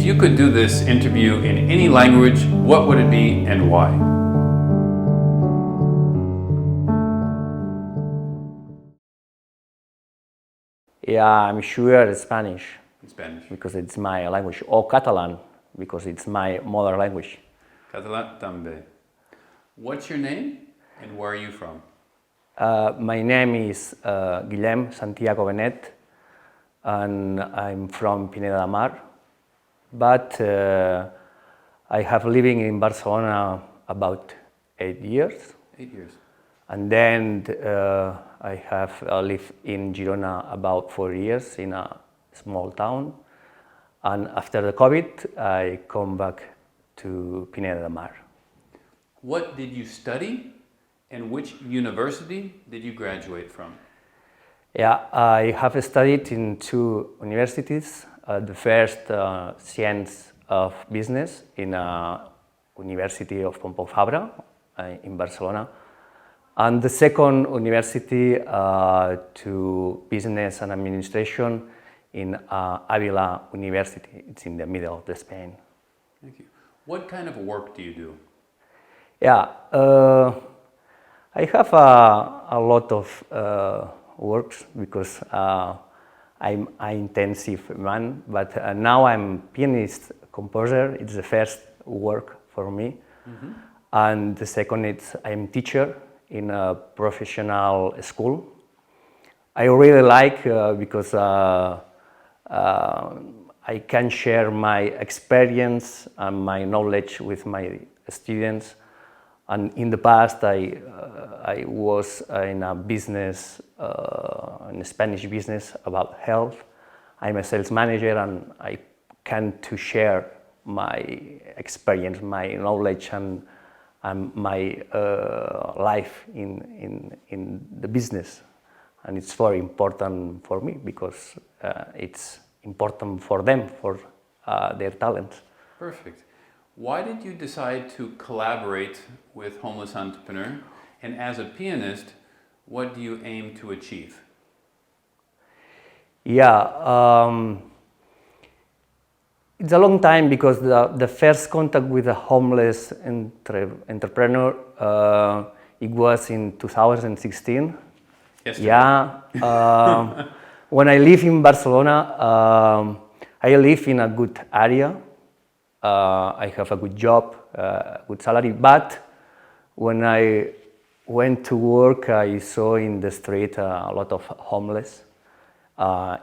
If you could do this interview in any language, what would it be and why? Yeah, I'm sure Spanish. Spanish. Because it's my language, or Catalan, because it's my mother language. Catalan también. What's your name and where are you from? My name is Guillem Santiago Benet, and I'm from Pineda de Mar, but I have living in Barcelona about 8 years. 8 years. And then I have lived in Girona about 4 years in a small town. And after the COVID, I come back to Pineda de Mar. What did you study and which university did you graduate from? Yeah, I have studied in 2 universities. The first, Science of Business in University of Pompeu Fabra in Barcelona. And the second university to Business and Administration in Avila University. It's in the middle of Spain. Thank you. What kind of work do you do? Yeah, I have a lot of works because I'm an intensive man, but now I'm pianist, composer. It's the first work for me. Mm-hmm. And the second is I'm teacher in a professional school. I really like because I can share my experience and my knowledge with my students. And in the past, I was in a business, in a Spanish business about health. I'm a sales manager, and I can to share my experience, my knowledge, and my life in the business. And it's very important for me because it's important for them, for their talent. Perfect. Why did you decide to collaborate with Homeless Entrepreneur? And as a pianist, what do you aim to achieve? Yeah, it's a long time because the first contact with a homeless entrepreneur, it was in 2016. Yesterday. Yeah. When I live in Barcelona, I live in a good area. I have a good job, good salary, but when I went to work, I saw in the street a lot of homeless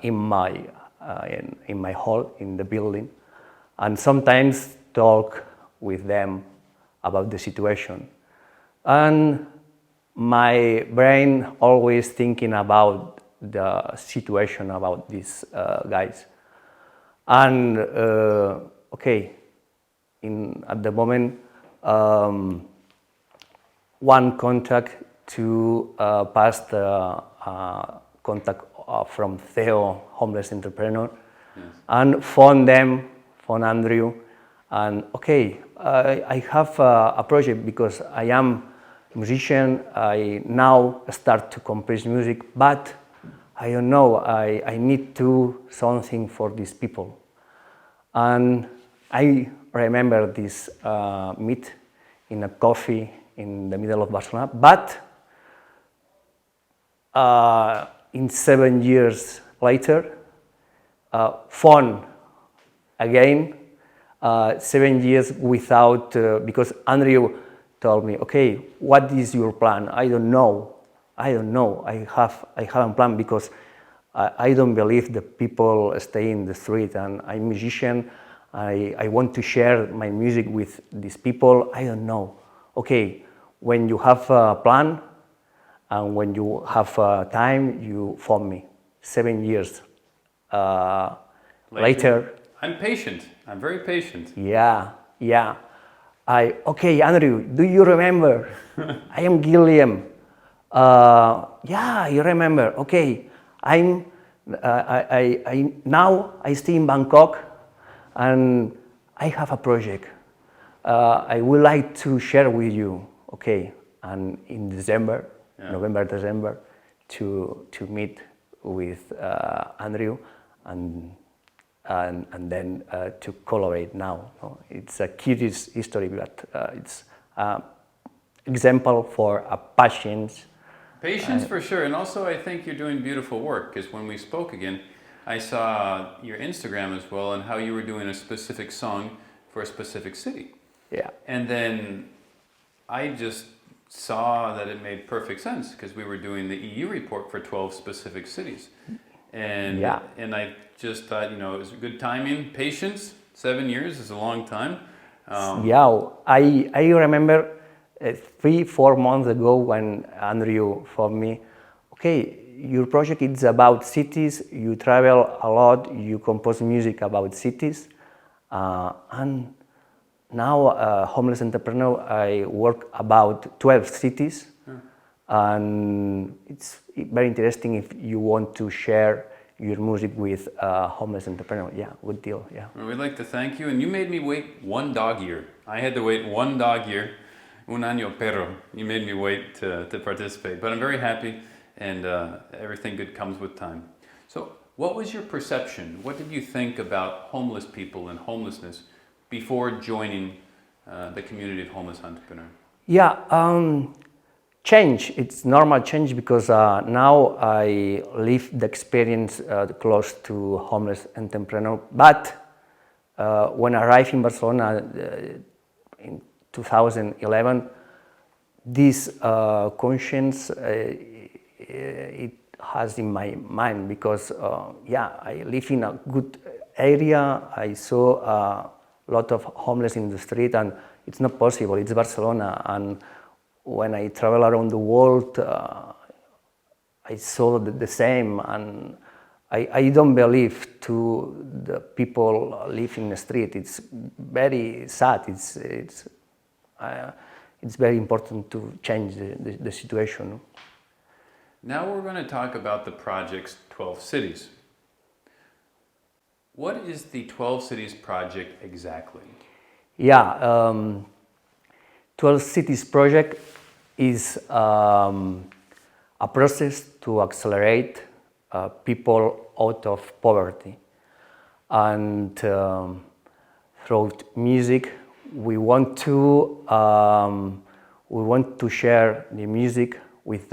in my hall, in the building, and sometimes talk with them about the situation. And my brain always thinking about the situation about these guys. And okay, at the moment, one contact to pass the contact from Theo, homeless entrepreneur, yes. And phone Andrew, and okay, I have a project because I am a musician. I now start to compose music, but I don't know. I need to do something for these people, and I remember this meet in a coffee in the middle of Barcelona, but in 7 years later, phone again, 7 years without, because Andrew told me, okay, what is your plan? I don't know. I haven't planned because I don't believe that people stay in the street, and I'm a musician. I want to share my music with these people. I don't know. Okay, when you have a plan and when you have time, you phone me. 7 years later. I'm patient. I'm very patient. Yeah. Okay, Andrew, do you remember? I am Guillem. Yeah, you remember. Okay, now I stay in Bangkok, and I have a project. I would like to share with you. Okay, and in December, November, December, to meet with Andrew, and and then to collaborate now. No? It's a curious history, but it's an example for a patience. Patience for sure, and also I think you're doing beautiful work, because when we spoke again, I saw your Instagram as well and how you were doing a specific song for a specific city. Yeah. And then I just saw that it made perfect sense because we were doing the EU report for 12 specific cities. And and I just thought, you know, it was good timing, patience. 7 years is a long time. I remember 3-4 months ago when Andrew phoned me, okay, your project is about cities, you travel a lot, you compose music about cities, and now homeless entrepreneur, I work about 12 cities, and it's very interesting if you want to share your music with homeless entrepreneur. Yeah, good deal. Yeah. Well, we'd like to thank you, and you made me wait 1 dog year. I had to wait 1 dog year, un año perro. You made me wait to participate, but I'm very happy, and everything good comes with time. So, what was your perception? What did you think about homeless people and homelessness before joining the community of homeless entrepreneurs? Yeah, change. It's normal change because now I live the experience close to homeless entrepreneur. But when I arrived in Barcelona in 2011, this conscience it has in my mind because I live in a good area. I saw a lot of homeless in the street, and it's not possible. It's Barcelona, and when I travel around the world, I saw the same, and I don't believe to the people live in the street. It's very sad. It's very important to change the situation. Now we're going to talk about the project's 12 cities. What is the 12 Cities project exactly? Yeah, 12 Cities project is a process to accelerate people out of poverty. And through music, we want to share the music with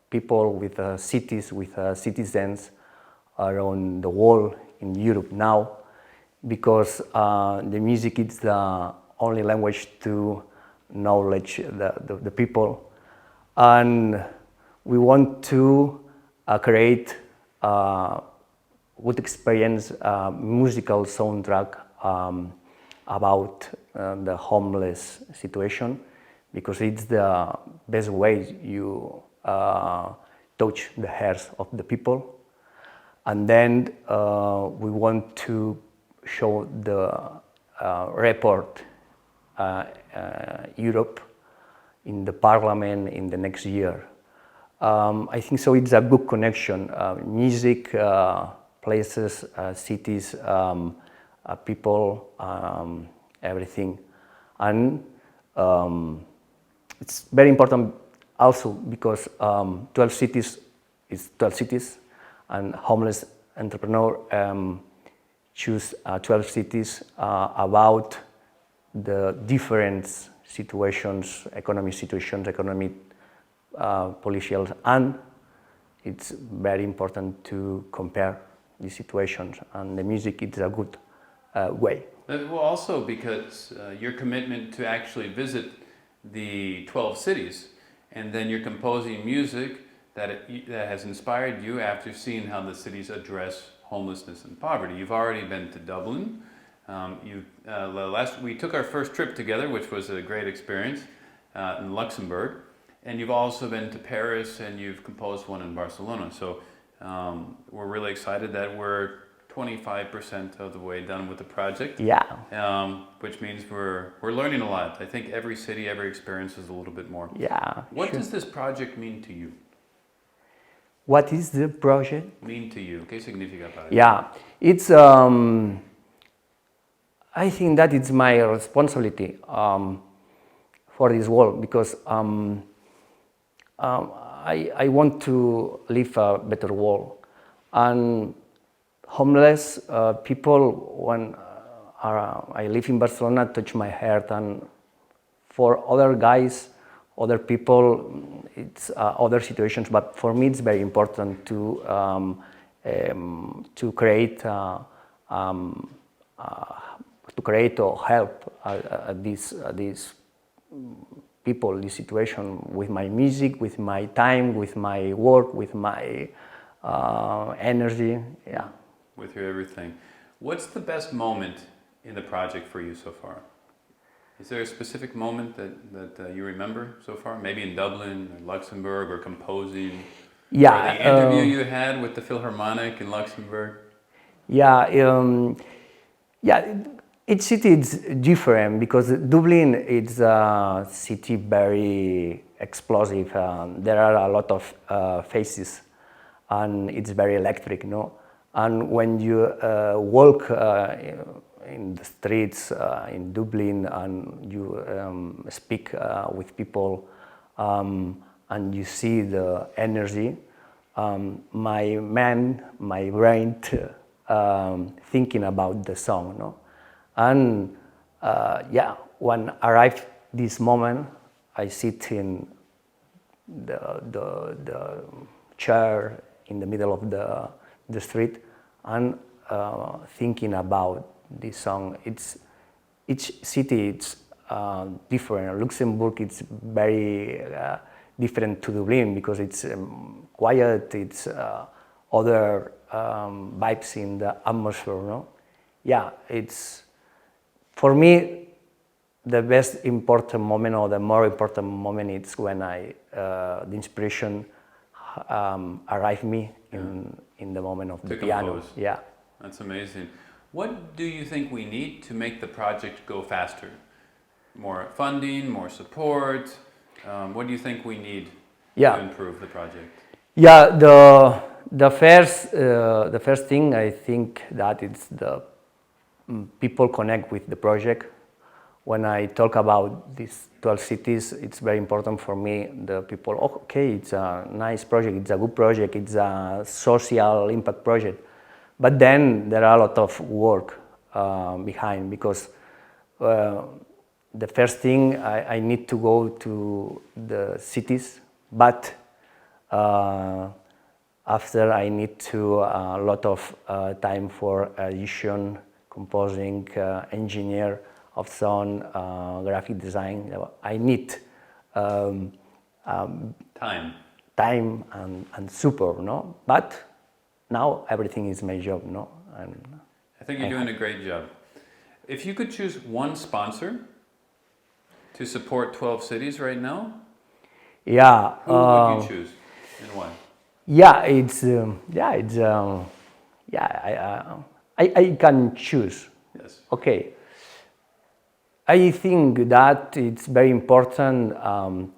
people, with cities, with citizens around the world in Europe now, because the music is the only language to knowledge the people, and we want to create a good experience, musical soundtrack about the homeless situation, because it's the best way you touch the hearts of the people. And then we want to show the report Europe in the parliament in the next year. I think so. It's a good connection. Music, places, cities, people, everything, and it's very important also because 12 cities is 12 cities. And homeless entrepreneur choose 12 cities about the different situations, economic political, and it's very important to compare these situations. And the music is a good way. Well, also because your commitment to actually visit the 12 cities, and then you're composing music that has inspired you after seeing how the cities address homelessness and poverty. You've already been to Dublin. We took our first trip together, which was a great experience in Luxembourg. And you've also been to Paris, and you've composed one in Barcelona. So we're really excited that we're 25% of the way done with the project. Yeah. Which means we're learning a lot. I think every city, every experience is a little bit more. Yeah. What does this project mean to you? What is the project? Mean to you? ¿Qué significa para ti? Yeah, it's. I think that it's my responsibility for this world because I want to live a better world, and homeless people, when I live in Barcelona, touch my heart, and for other guys, other people, it's other situations, but for me it's very important to create or help these people, this situation, with my music, with my time, with my work, with my energy, yeah. With your everything. What's the best moment in the project for you so far? Is there a specific moment that you remember so far? Maybe in Dublin or Luxembourg, or composing? Yeah. Or the interview you had with the Philharmonic in Luxembourg? Yeah. Each city is different, because Dublin is a city very explosive. There are a lot of faces, and it's very electric, no? And when you walk in the streets in Dublin, and you speak with people, and you see the energy, my brain thinking about the song, no? And when arrived this moment, I sit in the chair in the middle of the street, and thinking about this song. Each city is different. Luxembourg is very different to Dublin, because it's quiet. It's other vibes in the atmosphere, no? Yeah, it's, for me, the best important moment, or the more important moment, is when the inspiration arrived me in the moment of the piano. Compose. Yeah. That's amazing. What do you think we need to make the project go faster? More funding, more support? What do you think we need to improve the project? Yeah, the first thing, I think that it's the people connect with the project. When I talk about these 12 cities, it's very important for me, the people, okay, it's a nice project, it's a good project, it's a social impact project. But then there are a lot of work behind, because the first thing, I need to go to the cities, but after I need to a lot of time for edition, composing, engineer of sound, graphic design. I need time and support, no? But now everything is my job, no? And I think you're doing a great job. If you could choose one sponsor to support 12 cities right now, who would you choose and why? I can choose. Yes. Okay. I think that it's very important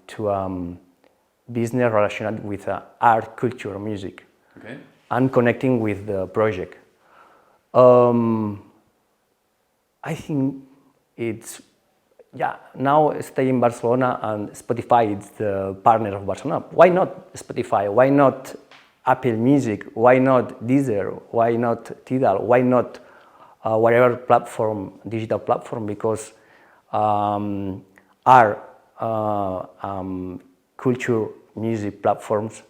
to business related with art, culture, music, okay, and connecting with the project. I think it's, now stay in Barcelona, and Spotify is the partner of Barcelona. Why not Spotify? Why not Apple Music? Why not Deezer? Why not Tidal? Why not whatever platform, digital platform? Because art, culture, music platforms,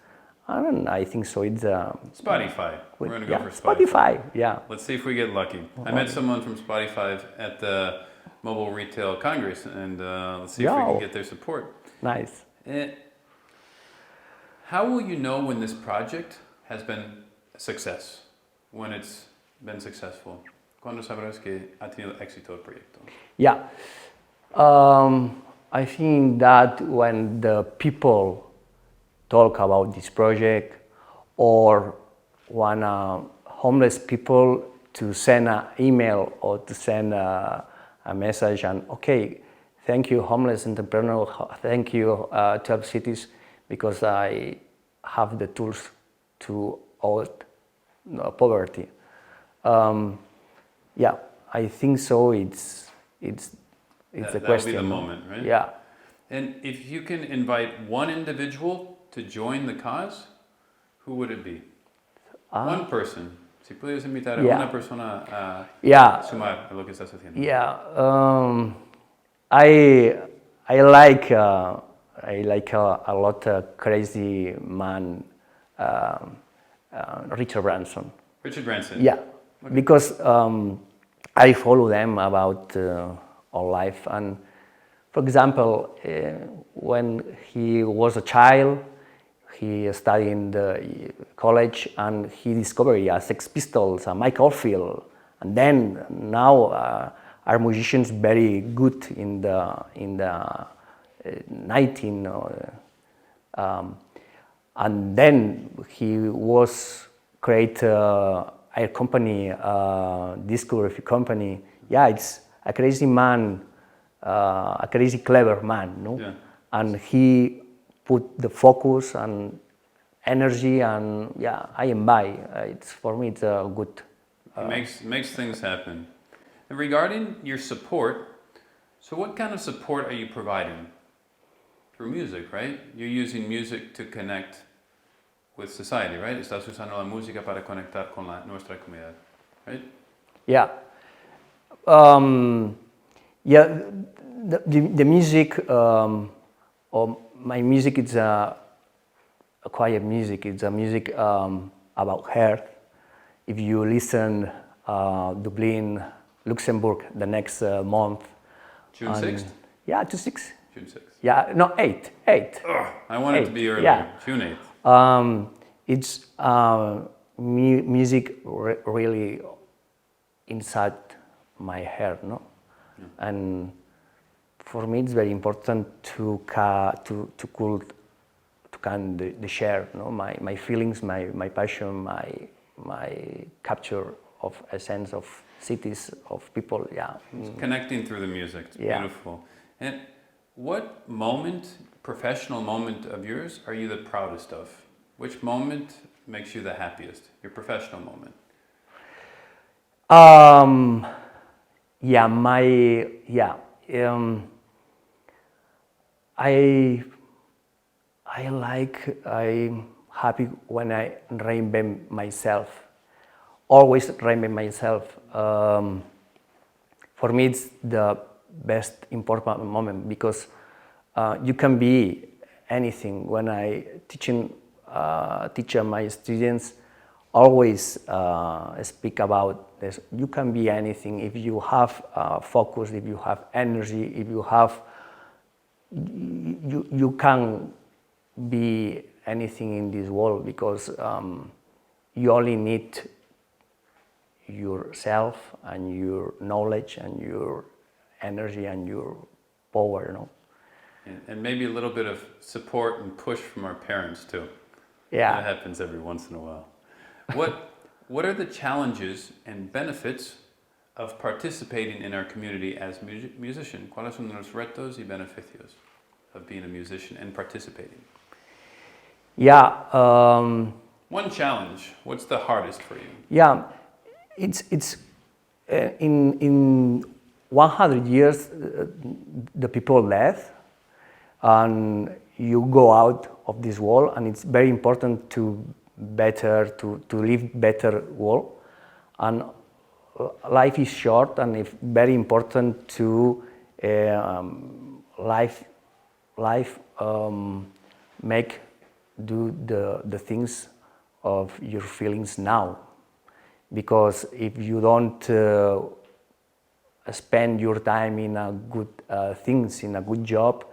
and I think so. It's Spotify. We're going to go for Spotify. Yeah. Let's see if we get lucky. I met someone from Spotify at the Mobile Retail Congress, and let's see if we can get their support. Nice. How will you know when this project has been a success? When it's been successful? ¿Cuándo sabrás que ha tenido éxito el proyecto? Yeah. I think that when the people talk about this project, or when homeless people to send an email or to send a message, and okay, thank you homeless entrepreneur, thank you 12 cities, because I have the tools to avoid poverty. I think so. It's a question. That will be the moment, right? Yeah. And if you can invite one individual to join the cause, who would it be? One person. Si pudieras invitar a Yeah. una persona a Yeah. sumar a lo que estás haciendo. Yeah, I like a lot crazy man, Richard Branson. Richard Branson. Yeah, Okay. because I follow them about all life, and for example, when he was a child, he studied in the college and he discovered Sex Pistols, Mike Oldfield, and then now are musicians very good in the 19. And then he was create a company, discography company. Yeah, it's a crazy man, a crazy clever man, no? Yeah. And he put the focus and energy, and yeah, I am by. It's for me, it's a good. It makes things happen. And regarding your support, so what kind of support are you providing? Through music, right? You're using music to connect with society, right? Estás usando la música para conectar con nuestra comunidad, right? Yeah. Yeah, the music, or my music, it's a quiet music. It's a music about health. If you listen, Dublin, Luxembourg, the next month. June 6th? Yeah, to 6. June 6th. Yeah, no, 8. Ugh, I want it to be earlier. Yeah. June 8th. It's music really inside my heart, no? Yeah. And for me, it's very important to can the share, no? My feelings, my passion, my capture of a sense of cities, of people. Yeah. Connecting through the music. It's beautiful. And what moment, professional moment of yours, are you the proudest of? Which moment makes you the happiest? Your professional moment? I'm happy when I reinvent myself. Always reinvent myself. For me, it's the best important moment because you can be anything. When I teach my students, always speak about this. You can be anything if you have focus, if you have energy, if you have. You can be anything in this world because you only need yourself and your knowledge and your energy and your power, you know. And maybe a little bit of support and push from our parents too. Yeah. That happens every once in a while. What are the challenges and benefits of participating in our community as musician? ¿Cuáles son los retos y beneficios of being a musician and participating? Yeah. One challenge. What's the hardest for you? Yeah, it's in 100 years the people left, and you go out of this world, and it's very important to live better world, and life is short, and it's very important to do the things of your feelings now, because if you don't spend your time in a good things, in a good job,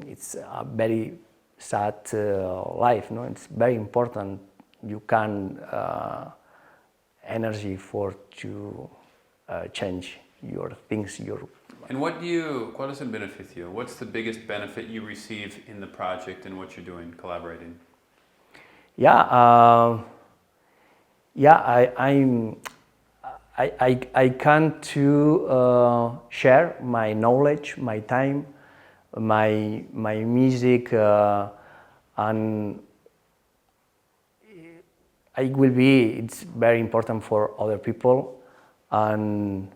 it's a very sad life. No, it's very important. You can energy to change your things. And ¿cuál es el beneficio? What's the biggest benefit you receive in the project and what you're doing, collaborating? I can to share my knowledge, my time, my music, and it's very important for other people, and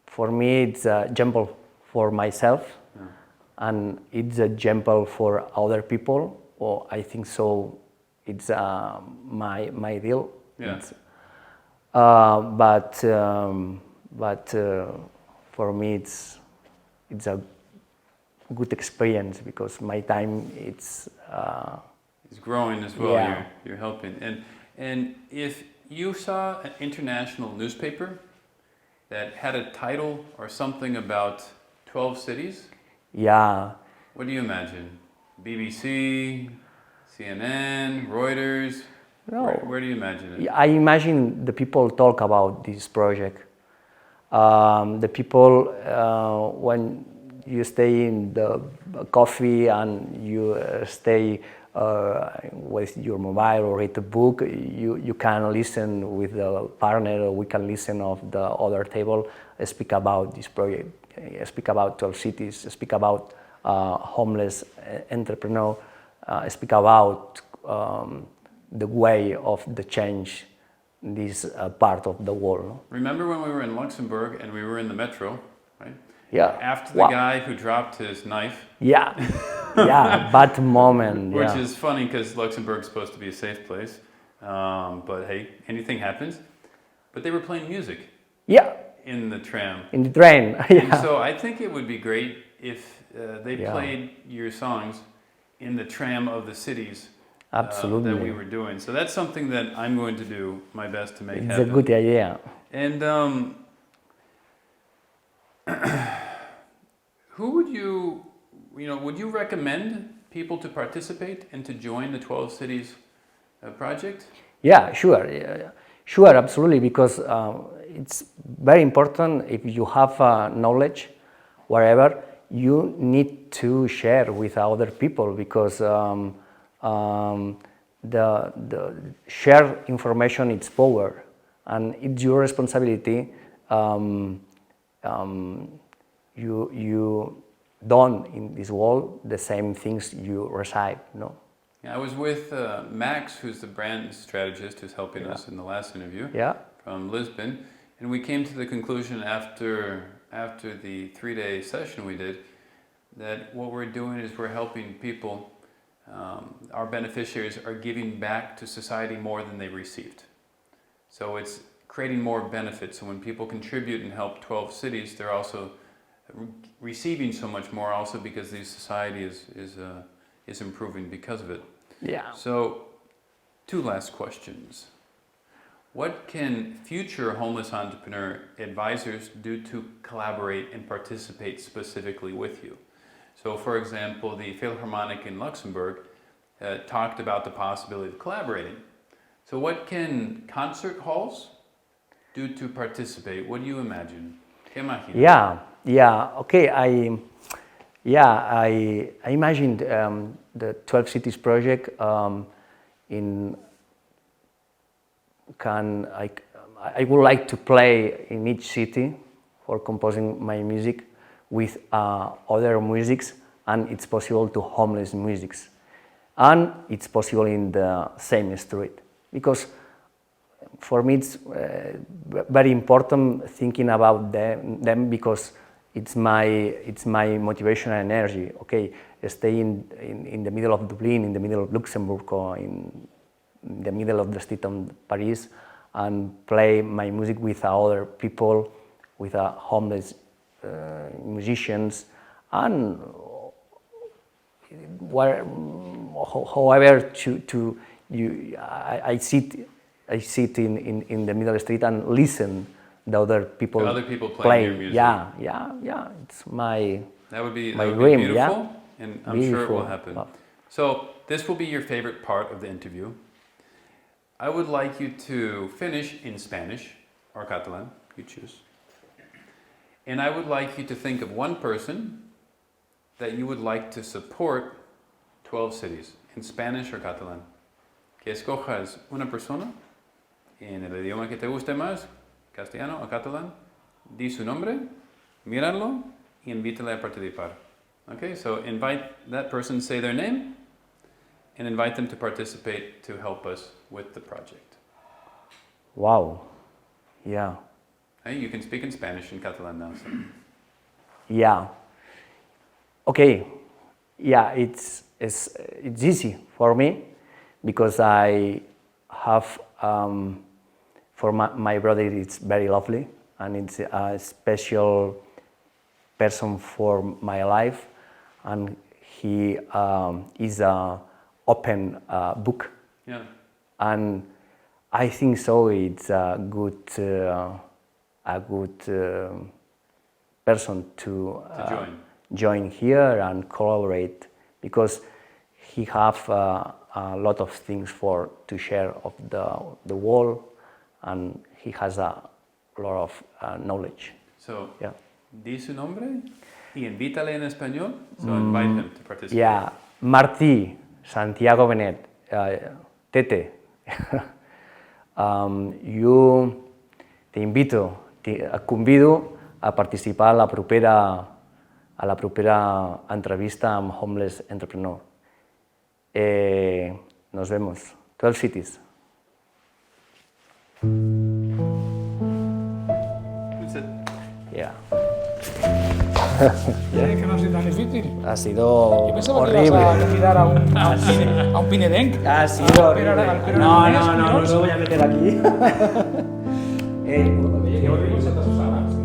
for me it's a example for myself, and it's a example for other people. Or I think so. It's my deal. Yeah. But for me, it's a good experience because my time it's growing as well. Yeah. You're helping. And if you saw an international newspaper that had a title or something about 12 cities, yeah. what do you imagine? BBC, CNN, Reuters? No. Where do you imagine it? I imagine the people talk about this project. The people, when you stay in the coffee and you stay with your mobile or read a book, you can listen with the partner, or we can listen of the other table, speak about this project, speak about 12 cities, speak about homeless entrepreneur, speak about the way of the change in this part of the world. Remember when we were in Luxembourg and we were in the metro, right? Yeah. After the guy who dropped his knife. Yeah. Yeah, bad moment. Which yeah. is funny because Luxembourg's supposed to be a safe place. But hey, anything happens. But they were playing music. Yeah. In the tram. In the train. And so I think it would be great if they played your songs in the tram of the cities. Absolutely. That we were doing. So that's something that I'm going to do my best to make happen. It's a good idea. And who would would you recommend people to participate and to join the 12 Cities project? Yeah, sure. Sure, absolutely, because it's very important if you have knowledge, wherever, you need to share with other people because the share information is power, and it's your responsibility. You done in this world the same things you receive, no? Yeah, I was with Max, who's the brand strategist who's helping us in the last interview from Lisbon, and we came to the conclusion after the 3-day session we did that what we're doing is we're helping people. Our beneficiaries are giving back to society more than they received. So it's creating more benefits. So when people contribute and help 12 cities, they're also receiving so much more also because the society is improving because of it. Yeah. So 2 last questions. What can future homeless entrepreneur advisors do to collaborate and participate specifically with you? So for example, the Philharmonic in Luxembourg talked about the possibility of collaborating. So what can concert halls do to participate? What do you imagine? ¿Qué imaginas? Yeah, okay, I imagined the 12 Cities project I would like to play in each city for composing my music with other musics, and it's possible to homeless musics, and it's possible in the same street, because for me it's very important thinking about them because it's my motivation and energy. Okay, stay in the middle of Dublin, in the middle of Luxembourg, or in the middle of the street of Paris, and play my music with other people, with homeless musicians, and however I sit in the middle of the street and listen the other people playing your music. Yeah. It's my that would be dream. Beautiful, Yeah, and I'm beautiful. sure it will happen. So this will be your favorite part of the interview. I would like you to finish in Spanish or Catalan, you choose. And I would like you to think of one person that you would like to support 12 cities in Spanish or Catalan. Que escojas una persona en el idioma que te guste más, castellano o catalán, di su nombre, míralo y invítale a participar. Okay, so invite that person, say their name, and invite them to participate to help us with the project. Wow, yeah. Hey, you can speak in Spanish and Catalan now. So. Yeah. Okay. Yeah, it's easy for me because I have For my brother, it's very lovely, and it's a special person for my life, and he is an open book. Yeah. And I think so. It's a good person to join here and collaborate, because he have a lot of things to share of the world, and he has a lot of knowledge. So, yeah. Di su nombre y invítale en español. So invite him to participate. Yeah, Martí Santiago Benet, Tete. Jo et convido a participar a la propera entrevista amb Homeless Entrepreneur. Nos vemos. 12 cities. That's it. Yeah. Que no ha sido tan difícil. Ha sido Yo pensaba horrible. que ibas a convidar a un pinedenc. Ha sido horrible. No, no me voy a meter aquí. Qué horrible se te usaba.